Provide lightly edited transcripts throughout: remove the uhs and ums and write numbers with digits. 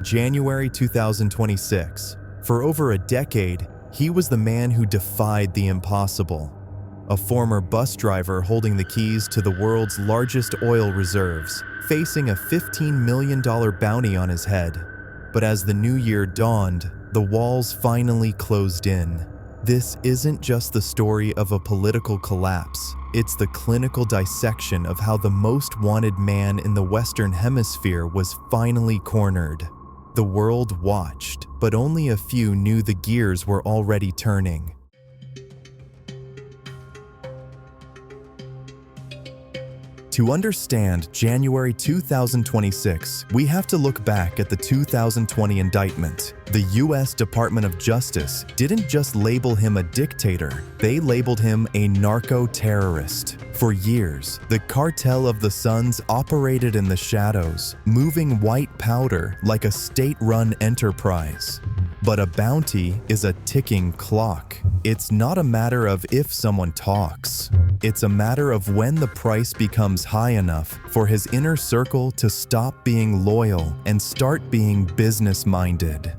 January 2026. For over a decade, he was the man who defied the impossible. A former bus driver holding the keys to the world's largest oil reserves, facing a $15 million bounty on his head. But as the new year dawned, the walls finally closed in. This isn't just the story of a political collapse. It's the clinical dissection of how the most wanted man in the Western Hemisphere was finally cornered. The world watched, but only a few knew the gears were already turning. To understand January 2026, we have to look back at the 2020 indictment. The U.S. Department of Justice didn't just label him a dictator, they labeled him a narco-terrorist. For years, the Cartel of the Suns operated in the shadows, moving white powder like a state-run enterprise. But a bounty is a ticking clock. It's not a matter of if someone talks. It's a matter of when the price becomes high enough for his inner circle to stop being loyal and start being business-minded.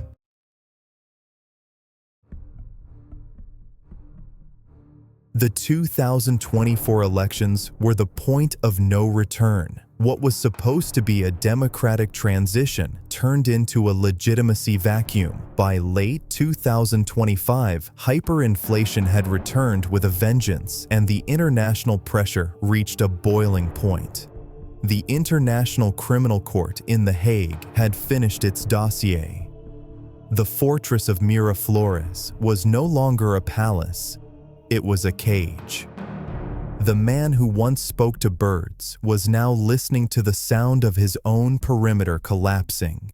The 2024 elections were the point of no return. What was supposed to be a democratic transition turned into a legitimacy vacuum. By late 2025, hyperinflation had returned with a vengeance, and the international pressure reached a boiling point. The International Criminal Court in The Hague had finished its dossier. The fortress of Miraflores was no longer a palace. It was a cage. The man who once spoke to birds was now listening to the sound of his own perimeter collapsing.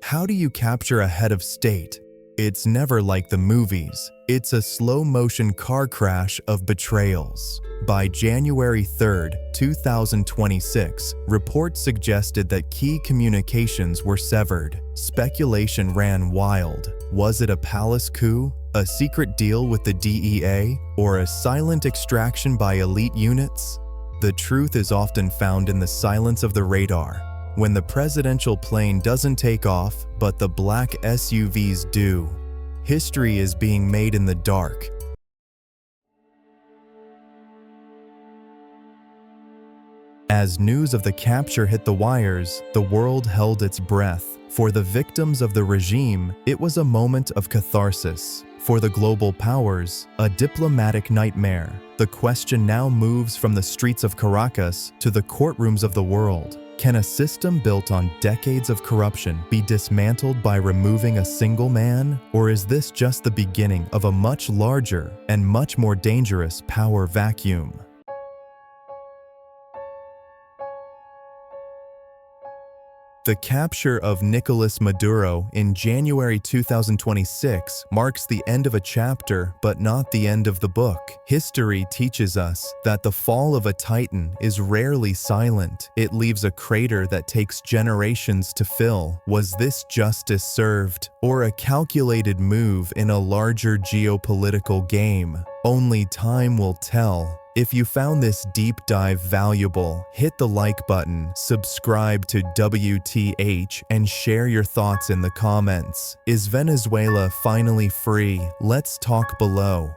How do you capture a head of state? It's never like the movies. It's a slow-motion car crash of betrayals. By January 3, 2026, reports suggested that key communications were severed. Speculation ran wild. Was it a palace coup, a secret deal with the DEA, or a silent extraction by elite units? The truth is often found in the silence of the radar. When the presidential plane doesn't take off, but the black SUVs do. History is being made in the dark. As news of the capture hit the wires, the world held its breath. For the victims of the regime, it was a moment of catharsis. For the global powers, a diplomatic nightmare. The question now moves from the streets of Caracas to the courtrooms of the world. Can a system built on decades of corruption be dismantled by removing a single man? Or is this just the beginning of a much larger and much more dangerous power vacuum? The capture of Nicolas Maduro in January 2026 marks the end of a chapter, but not the end of the book. History teaches us that the fall of a titan is rarely silent. It leaves a crater that takes generations to fill. Was this justice served, or a calculated move in a larger geopolitical game? Only time will tell. If you found this deep dive valuable, hit the like button, subscribe to WTH, and share your thoughts in the comments. Is Venezuela finally free? Let's talk below.